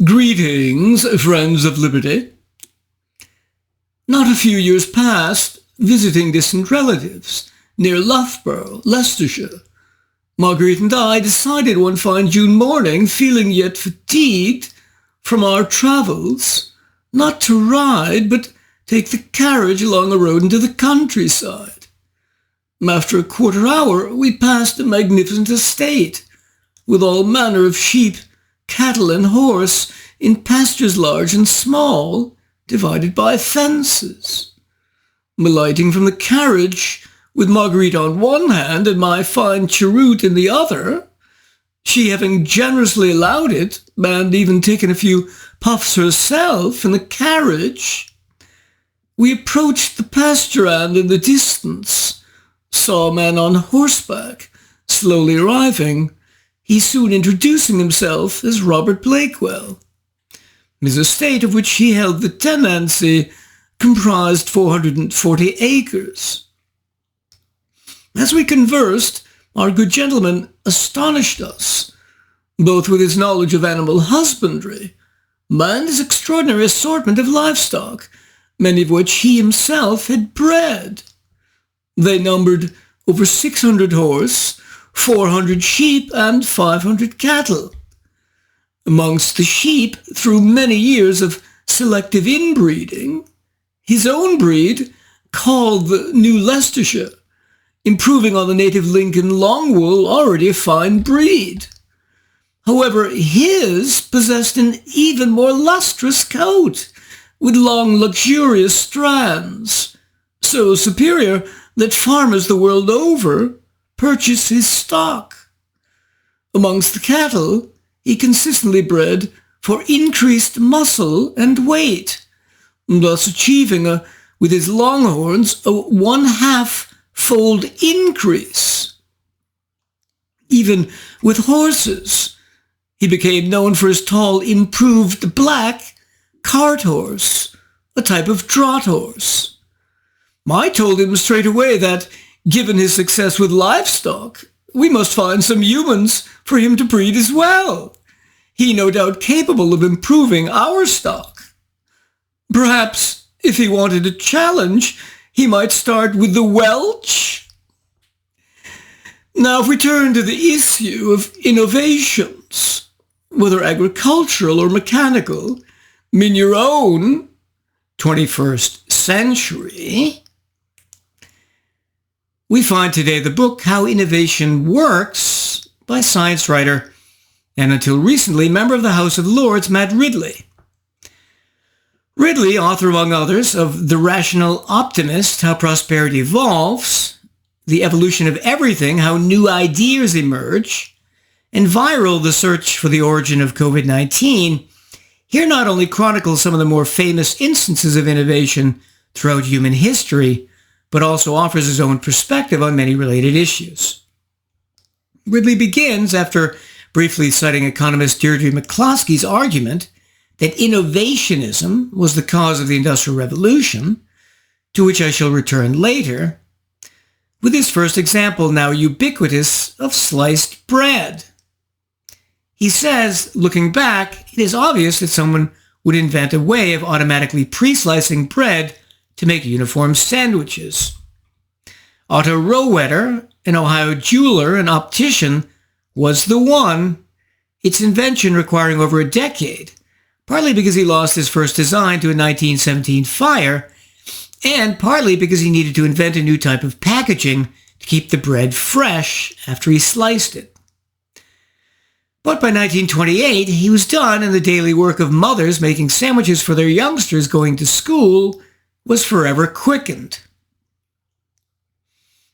Greetings, friends of liberty. Not a few years past, visiting distant relatives near Loughborough, Leicestershire, Marguerite and I decided one fine June morning, feeling yet fatigued from our travels, not to ride, but take the carriage along the road into the countryside. After a quarter hour, we passed a magnificent estate, with all manner of sheep, cattle and horse in pastures large and small, divided by fences. Alighting from the carriage, with Marguerite on one hand and my fine cheroot in the other, she having generously allowed it, and even taken a few puffs herself in the carriage, we approached the pasture and in the distance saw a man on horseback slowly arriving, he soon introducing himself as Robert Bakewell. His estate, of which he held the tenancy, comprised 440 acres. As we conversed, our good gentleman astonished us, both with his knowledge of animal husbandry and his extraordinary assortment of livestock, many of which he himself had bred. They numbered over 600 horse, 400 sheep, and 500 cattle. Amongst the sheep, through many years of selective inbreeding, his own breed, called the New Leicestershire, improving on the native Lincoln long wool, already a fine breed. However, his possessed an even more lustrous coat, with long luxurious strands, so superior that farmers the world over purchase his stock. Amongst the cattle, he consistently bred for increased muscle and weight, thus achieving, with his longhorns, a 1/2-fold increase. Even with horses, he became known for his tall, improved black cart horse, a type of trot horse. I told him straight away that, given his success with livestock, we must find some humans for him to breed as well. He no doubt capable of improving our stock. Perhaps, if he wanted a challenge, he might start with the Welsh. Now, if we turn to the issue of innovations, whether agricultural or mechanical, in your own 21st century, we find today the book How Innovation Works by science writer and until recently member of the House of Lords, Matt Ridley. Ridley, author among others of The Rational Optimist, How Prosperity Evolves, The Evolution of Everything, How New Ideas Emerge, and Viral, The Search for the Origin of COVID-19, here not only chronicles some of the more famous instances of innovation throughout human history, but also offers his own perspective on many related issues. Ridley begins, after briefly citing economist Deirdre McCloskey's argument that innovationism was the cause of the Industrial Revolution, to which I shall return later, with his first example, now ubiquitous, of sliced bread. He says, looking back, it is obvious that someone would invent a way of automatically pre-slicing bread to make uniform sandwiches. Otto Rohwedder, an Ohio jeweler and optician, was the one, its invention requiring over a decade, partly because he lost his first design to a 1917 fire, and partly because he needed to invent a new type of packaging to keep the bread fresh after he sliced it. But by 1928, he was done, and the daily work of mothers making sandwiches for their youngsters going to school was forever quickened.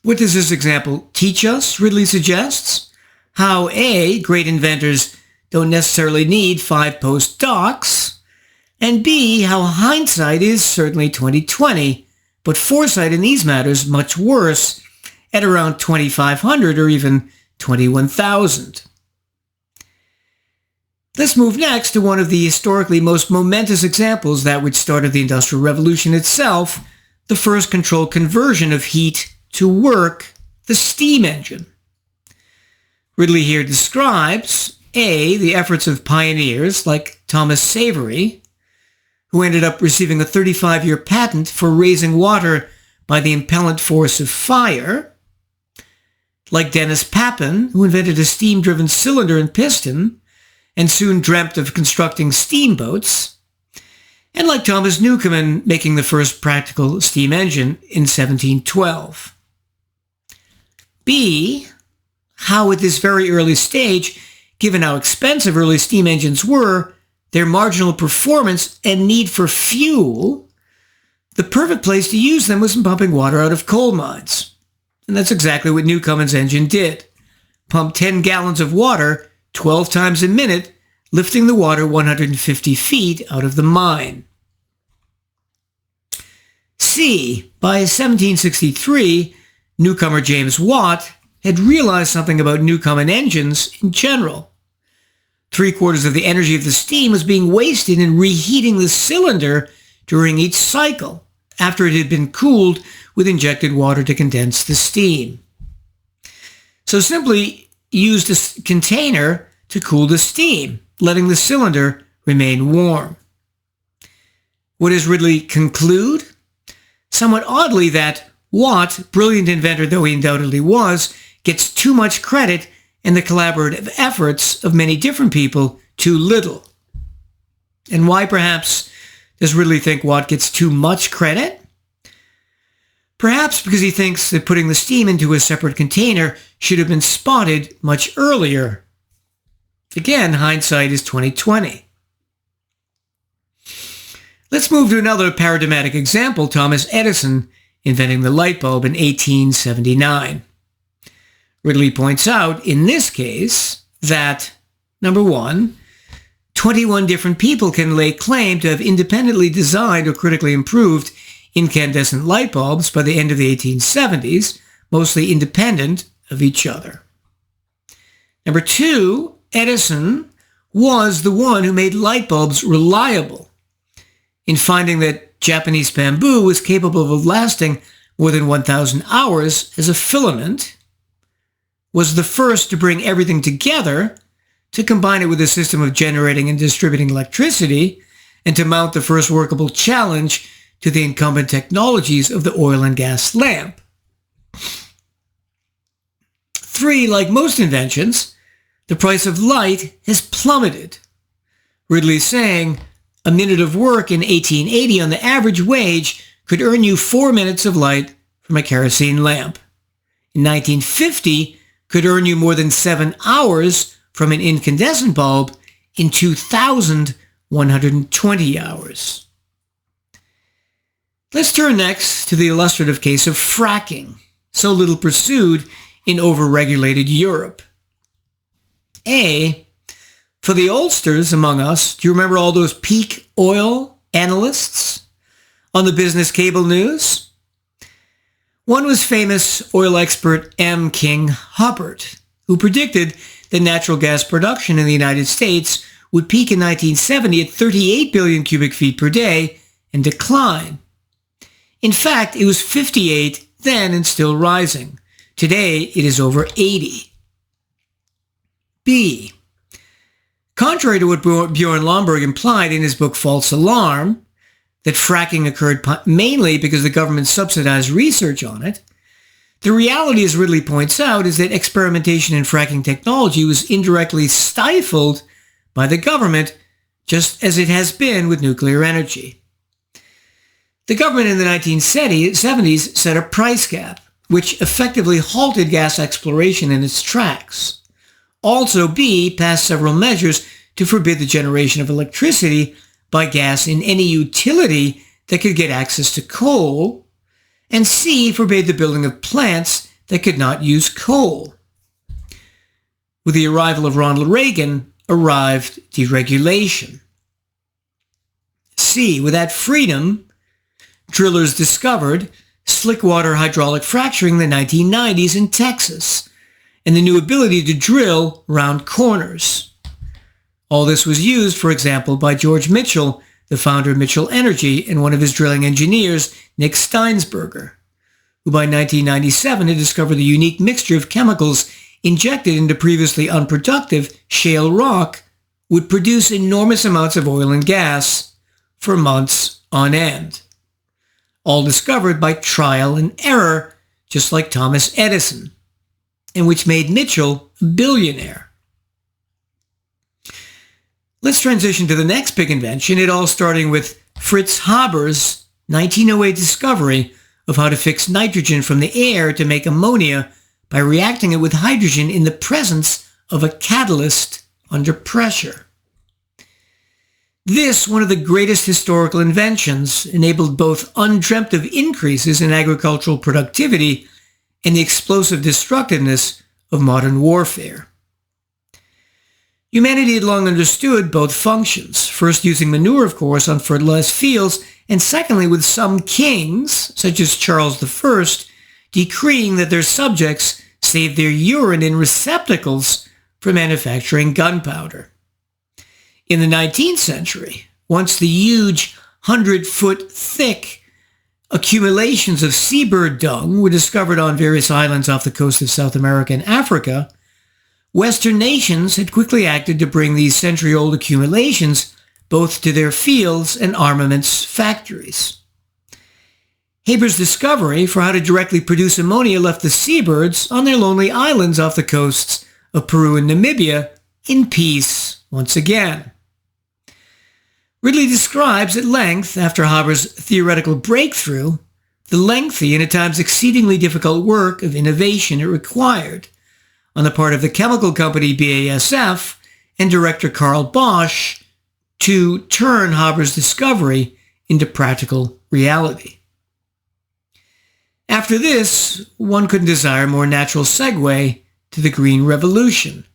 What does this example teach us, Ridley suggests? How A, great inventors don't necessarily need 5 postdocs, and B, how hindsight is certainly 20/20, but foresight in these matters much worse, at around 2,500 or even 21,000. Let's move next to one of the historically most momentous examples, that which started the Industrial Revolution itself, the first controlled conversion of heat to work, the steam engine. Ridley here describes, A, the efforts of pioneers like Thomas Savery, who ended up receiving a 35-year patent for raising water by the impellent force of fire, like Dennis Papin, who invented a steam-driven cylinder and piston and soon dreamt of constructing steamboats, and like Thomas Newcomen making the first practical steam engine in 1712. B, how at this very early stage, given how expensive early steam engines were, their marginal performance and need for fuel, the perfect place to use them was in pumping water out of coal mines. And that's exactly what Newcomen's engine did. Pumped 10 gallons of water 12 times a minute, lifting the water 150 feet out of the mine. C, by 1763, newcomer James Watt had realized something about Newcomen engines in general. 3/4 of the energy of the steam was being wasted in reheating the cylinder during each cycle, after it had been cooled with injected water to condense the steam. So simply used a container to cool the steam, letting the cylinder remain warm. What does Ridley conclude? Somewhat oddly, that Watt, brilliant inventor though he undoubtedly was, gets too much credit and the collaborative efforts of many different people too little. And why perhaps does Ridley think Watt gets too much credit? Perhaps because he thinks that putting the steam into a separate container should have been spotted much earlier. Again, hindsight is 20/20. Let's move to another paradigmatic example, Thomas Edison inventing the light bulb in 1879. Ridley points out, in this case, that, number one, 21 different people can lay claim to have independently designed or critically improved incandescent light bulbs by the end of the 1870s, mostly independent of each other. Number two, Edison was the one who made light bulbs reliable. In finding that Japanese bamboo was capable of lasting more than 1,000 hours as a filament, was the first to bring everything together, to combine it with a system of generating and distributing electricity, and to mount the first workable challenge to the incumbent technologies of the oil and gas lamp. 3, like most inventions, the price of light has plummeted. Ridley saying, a minute of work in 1880 on the average wage could earn you 4 minutes of light from a kerosene lamp. In 1950, could earn you more than 7 hours from an incandescent bulb. In 2,120 hours. Let's turn next to the illustrative case of fracking, so little pursued in overregulated Europe. A, for the oldsters among us, do you remember all those peak oil analysts on the business cable news? One was famous oil expert M. King Hubbard, who predicted that natural gas production in the United States would peak in 1970 at 38 billion cubic feet per day and decline. In fact, it was 58 then and still rising. Today, it is over 80. B, contrary to what Bjorn Lomborg implied in his book False Alarm, that fracking occurred mainly because the government subsidized research on it, the reality, as Ridley points out, is that experimentation in fracking technology was indirectly stifled by the government, just as it has been with nuclear energy. The government in the 1970s set a price cap, which effectively halted gas exploration in its tracks. Also, B, passed several measures to forbid the generation of electricity by gas in any utility that could get access to coal, and C, forbade the building of plants that could not use coal. With the arrival of Ronald Reagan, arrived deregulation. C, with that freedom, drillers discovered slickwater hydraulic fracturing in the 1990s in Texas, and the new ability to drill round corners. All this was used, for example, by George Mitchell, the founder of Mitchell Energy, and one of his drilling engineers, Nick Steinsberger, who by 1997 had discovered the unique mixture of chemicals injected into previously unproductive shale rock would produce enormous amounts of oil and gas for months on end. All discovered by trial and error, just like Thomas Edison, and which made Mitchell a billionaire. Let's transition to the next big invention, it all starting with Fritz Haber's 1908 discovery of how to fix nitrogen from the air to make ammonia by reacting it with hydrogen in the presence of a catalyst under pressure. This, one of the greatest historical inventions, enabled both undreamt of increases in agricultural productivity and the explosive destructiveness of modern warfare. Humanity had long understood both functions, first using manure, of course, on fertilized fields, and secondly with some kings, such as Charles I, decreeing that their subjects save their urine in receptacles for manufacturing gunpowder. In the 19th century, once the huge 100-foot thick accumulations of seabird dung were discovered on various islands off the coast of South America and Africa, Western nations had quickly acted to bring these century-old accumulations both to their fields and armaments factories. Haber's discovery for how to directly produce ammonia left the seabirds on their lonely islands off the coasts of Peru and Namibia in peace once again. Ridley describes at length, after Haber's theoretical breakthrough, the lengthy and at times exceedingly difficult work of innovation it required on the part of the chemical company BASF and director Carl Bosch to turn Haber's discovery into practical reality. After this, one couldn't desire a more natural segue to the Green Revolution,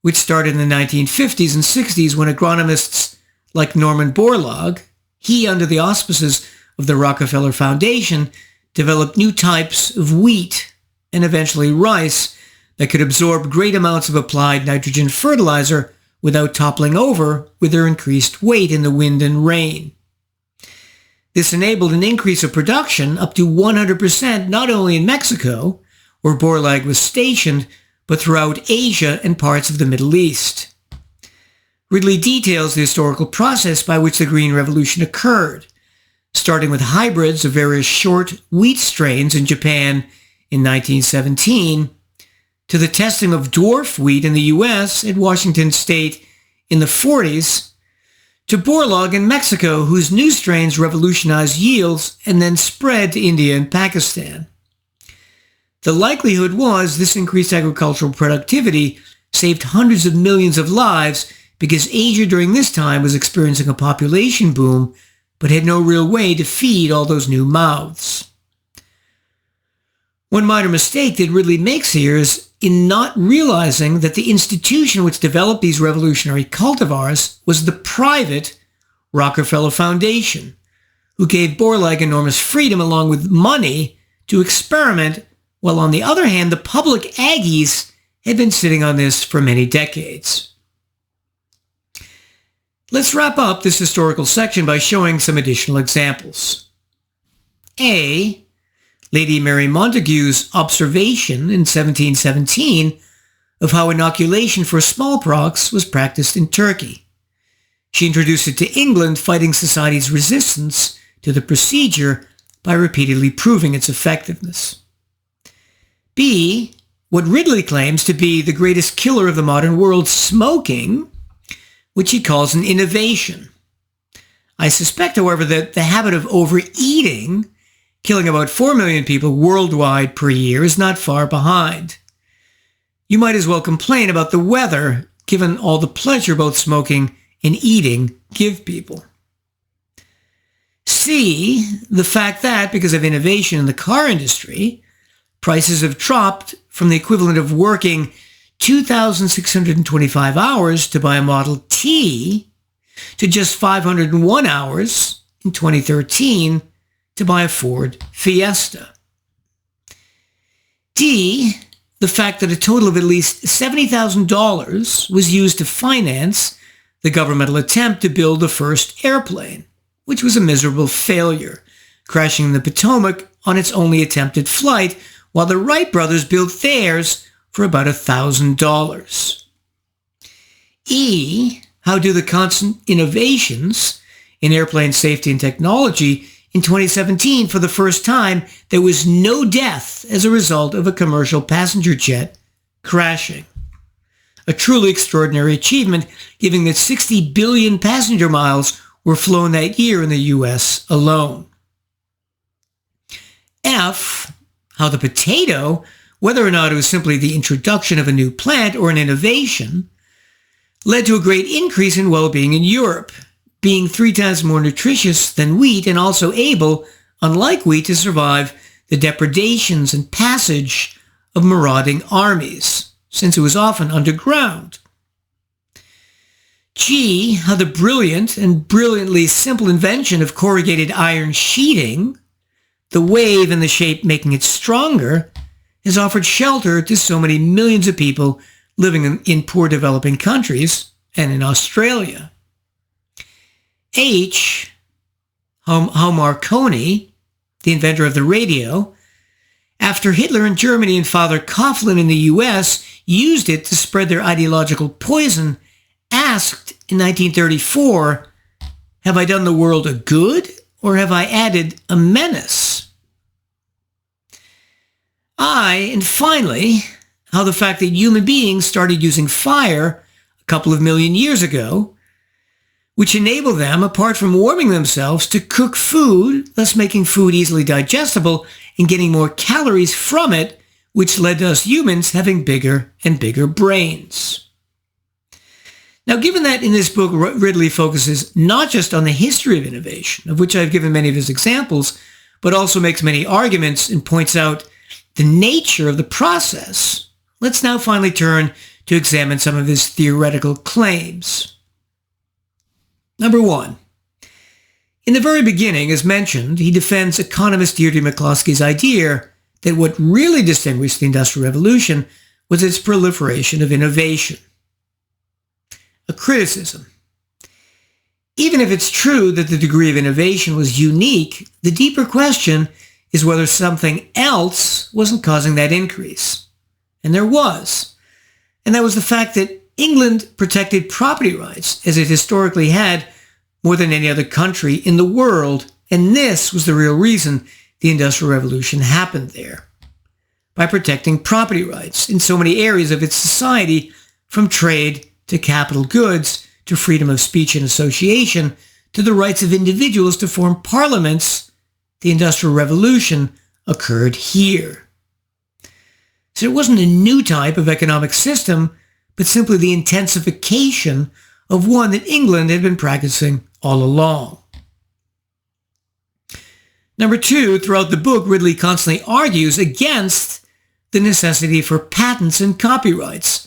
which started in the 1950s and 60s when agronomists like Norman Borlaug, he under the auspices of the Rockefeller Foundation, developed new types of wheat and eventually rice that could absorb great amounts of applied nitrogen fertilizer without toppling over with their increased weight in the wind and rain. This enabled an increase of production up to 100% not only in Mexico, where Borlaug was stationed, but throughout Asia and parts of the Middle East. Ridley details the historical process by which the Green Revolution occurred, starting with hybrids of various short wheat strains in Japan in 1917, to the testing of dwarf wheat in the U.S. at Washington State in the 40s, to Borlaug in Mexico, whose new strains revolutionized yields and then spread to India and Pakistan. The likelihood was this increased agricultural productivity saved hundreds of millions of lives because Asia during this time was experiencing a population boom but had no real way to feed all those new mouths. One minor mistake that Ridley makes here is in not realizing that the institution which developed these revolutionary cultivars was the private Rockefeller Foundation, who gave Borlaug enormous freedom along with money to experiment, while on the other hand, the public Aggies had been sitting on this for many decades. Let's wrap up this historical section by showing some additional examples. A. Lady Mary Montagu's observation in 1717 of how inoculation for smallpox was practiced in Turkey. She introduced it to England, fighting society's resistance to the procedure by repeatedly proving its effectiveness. B. What Ridley claims to be the greatest killer of the modern world, smoking, which he calls an innovation. I suspect, however, that the habit of overeating, killing about 4 million people worldwide per year, is not far behind. You might as well complain about the weather, given all the pleasure both smoking and eating give people. C, the fact that, because of innovation in the car industry, prices have dropped from the equivalent of working 2,625 hours to buy a Model T to just 501 hours in 2013 to buy a Ford Fiesta. D, the fact that a total of at least $70,000 was used to finance the governmental attempt to build the first airplane, which was a miserable failure, crashing in the Potomac on its only attempted flight, while the Wright brothers built theirs for about $1,000. E, how do the constant innovations in airplane safety and technology in 2017, for the first time, there was no death as a result of a commercial passenger jet crashing. A truly extraordinary achievement, given that 60 billion passenger miles were flown that year in the US alone. F, how the potato, whether or not it was simply the introduction of a new plant or an innovation, led to a great increase in well-being in Europe, being 3 times more nutritious than wheat and also able, unlike wheat, to survive the depredations and passage of marauding armies, since it was often underground. G, how the brilliant and brilliantly simple invention of corrugated iron sheeting, the wave and the shape making it stronger, has offered shelter to so many millions of people living in poor developing countries and in Australia. H, how Marconi, the inventor of the radio, after Hitler in Germany and Father Coughlin in the US used it to spread their ideological poison, asked in 1934, have I done the world a good or have I added a menace? I, and finally, how the fact that human beings started using fire a couple of million years ago, which enabled them, apart from warming themselves, to cook food, thus making food easily digestible and getting more calories from it, which led to us humans having bigger and bigger brains. Now, given that in this book, Ridley focuses not just on the history of innovation, of which I've given many of his examples, but also makes many arguments and points out the nature of the process, let's now finally turn to examine some of his theoretical claims. Number 1. In the very beginning, as mentioned, he defends economist Deirdre McCloskey's idea that what really distinguished the Industrial Revolution was its proliferation of innovation. A criticism. Even if it's true that the degree of innovation was unique, the deeper question is whether something else wasn't causing that increase. And there was. And that was the fact that England protected property rights, as it historically had, more than any other country in the world, and this was the real reason the Industrial Revolution happened there. By protecting property rights in so many areas of its society, from trade to capital goods, to freedom of speech and association, to the rights of individuals to form parliaments, the Industrial Revolution occurred here. So it wasn't a new type of economic system, but simply the intensification of one that England had been practicing all along. Number 2, throughout the book, Ridley constantly argues against the necessity for patents and copyrights,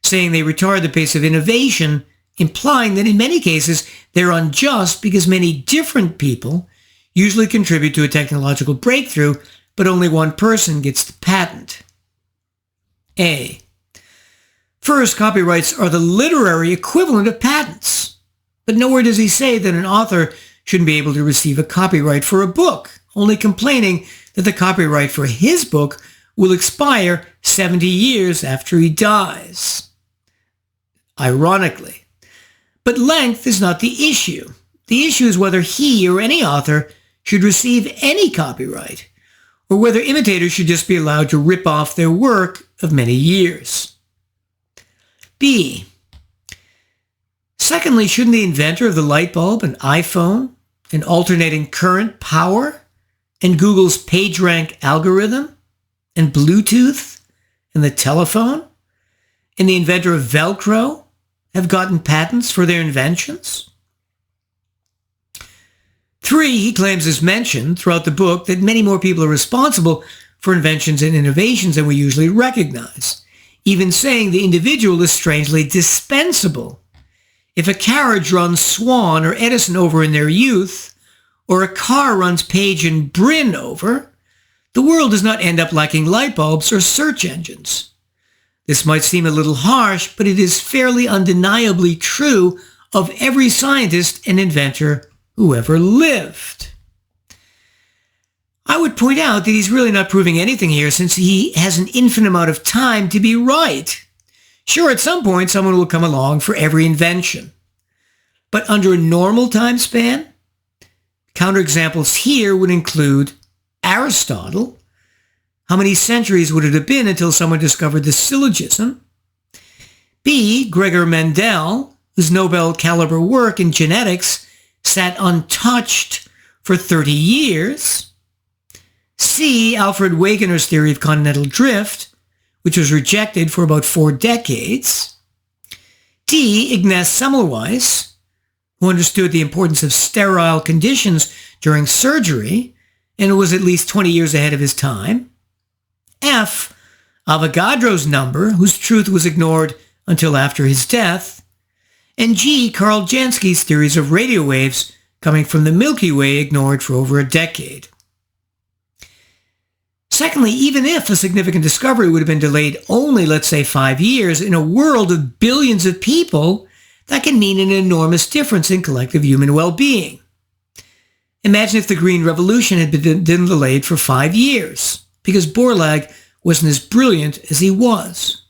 saying they retard the pace of innovation, implying that in many cases they're unjust because many different people usually contribute to a technological breakthrough, but only one person gets the patent. A. First, copyrights are the literary equivalent of patents, but nowhere does he say that an author shouldn't be able to receive a copyright for a book, only complaining that the copyright for his book will expire 70 years after he dies. Ironically. But length is not the issue. The issue is whether he or any author should receive any copyright, or whether imitators should just be allowed to rip off their work of many years. B. Secondly, shouldn't the inventor of the light bulb, an iPhone, an alternating current power, and Google's PageRank algorithm, and Bluetooth, and the telephone, and the inventor of Velcro have gotten patents for their inventions? 3, he claims as mentioned throughout the book that many more people are responsible for inventions and innovations than we usually recognize, even saying the individual is strangely dispensable. If a carriage runs Swan or Edison over in their youth, or a car runs Page and Brin over, the world does not end up lacking light bulbs or search engines. This might seem a little harsh, but it is fairly undeniably true of every scientist and inventor who ever lived. I would point out that he's really not proving anything here since he has an infinite amount of time to be right. Sure, at some point, someone will come along for every invention. But under a normal time span, counterexamples here would include Aristotle. How many centuries would it have been until someone discovered the syllogism? B. Gregor Mendel, whose Nobel-caliber work in genetics sat untouched for 30 years. C. Alfred Wegener's theory of continental drift, which was rejected for about 4 decades. D. Ignaz Semmelweis, who understood the importance of sterile conditions during surgery and was at least 20 years ahead of his time. F. Avogadro's number, whose truth was ignored until after his death. And G. Carl Jansky's theories of radio waves coming from the Milky Way, ignored for over a decade. Secondly, even if a significant discovery would have been delayed only, let's say, 5 years, in a world of billions of people, that can mean an enormous difference in collective human well-being. Imagine if the Green Revolution had been delayed for 5 years, because Borlaug wasn't as brilliant as he was.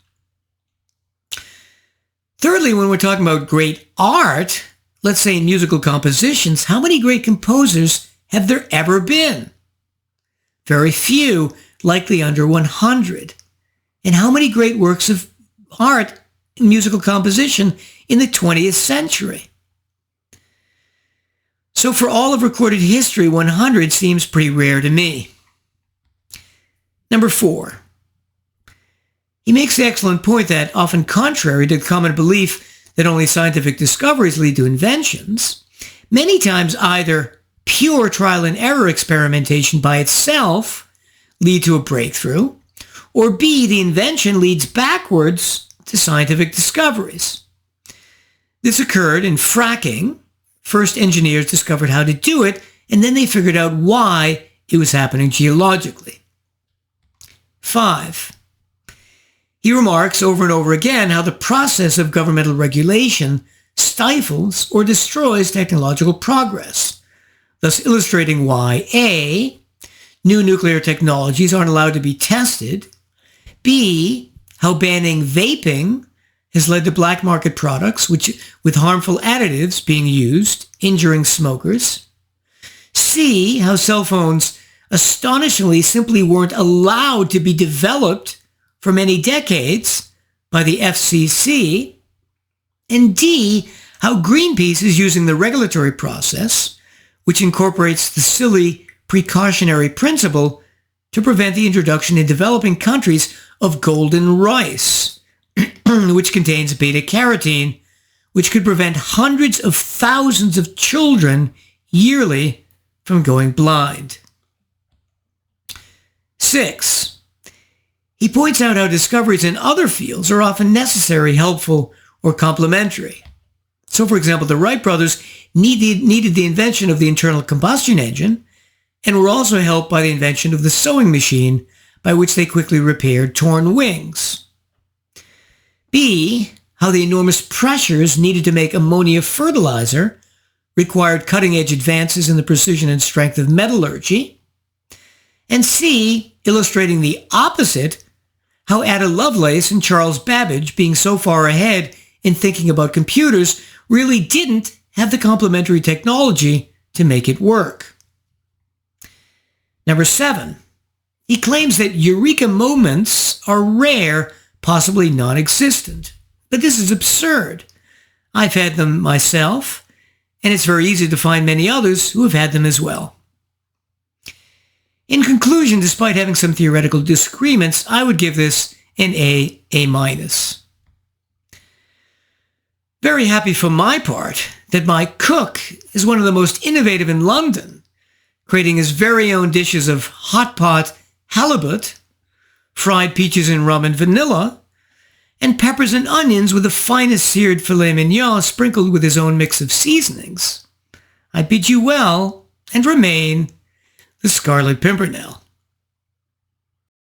Thirdly, when we're talking about great art, let's say in musical compositions, how many great composers have there ever been? Very few, likely under 100. And how many great works of art in musical composition in the 20th century? So for all of recorded history, 100 seems pretty rare to me. Number 4. He makes the excellent point that, often contrary to the common belief that only scientific discoveries lead to inventions, many times either pure trial and error experimentation by itself lead to a breakthrough, or B, the invention leads backwards to scientific discoveries. This occurred in fracking. First, engineers discovered how to do it, and then they figured out why it was happening geologically. 5. He remarks over and over again how the process of governmental regulation stifles or destroys technological progress, thus illustrating why A, new nuclear technologies aren't allowed to be tested, B, how banning vaping has led to black market products with harmful additives being used, injuring smokers, C, how cell phones astonishingly simply weren't allowed to be developed for many decades by the FCC, and D, how Greenpeace is using the regulatory process, which incorporates the silly precautionary principle, to prevent the introduction in developing countries of golden rice, which contains beta-carotene, which could prevent hundreds of thousands of children yearly from going blind. 6. He points out how discoveries in other fields are often necessary, helpful, or complementary. So, for example, the Wright brothers needed the invention of the internal combustion engine and were also helped by the invention of the sewing machine, by which they quickly repaired torn wings. B, how the enormous pressures needed to make ammonia fertilizer required cutting-edge advances in the precision and strength of metallurgy. And C, illustrating the opposite, how Ada Lovelace and Charles Babbage, being so far ahead in thinking about computers, really didn't have the complementary technology to make it work. Number 7. He claims that eureka moments are rare, possibly non-existent. But this is absurd. I've had them myself, and it's very easy to find many others who have had them as well. In conclusion, despite having some theoretical disagreements, I would give this an A-. Very happy for my part that my cook is one of the most innovative in London, creating his very own dishes of hot pot halibut, fried peaches in rum and vanilla, and peppers and onions with the finest seared filet mignon sprinkled with his own mix of seasonings. I bid you well, and remain the Scarlet Pimpernel.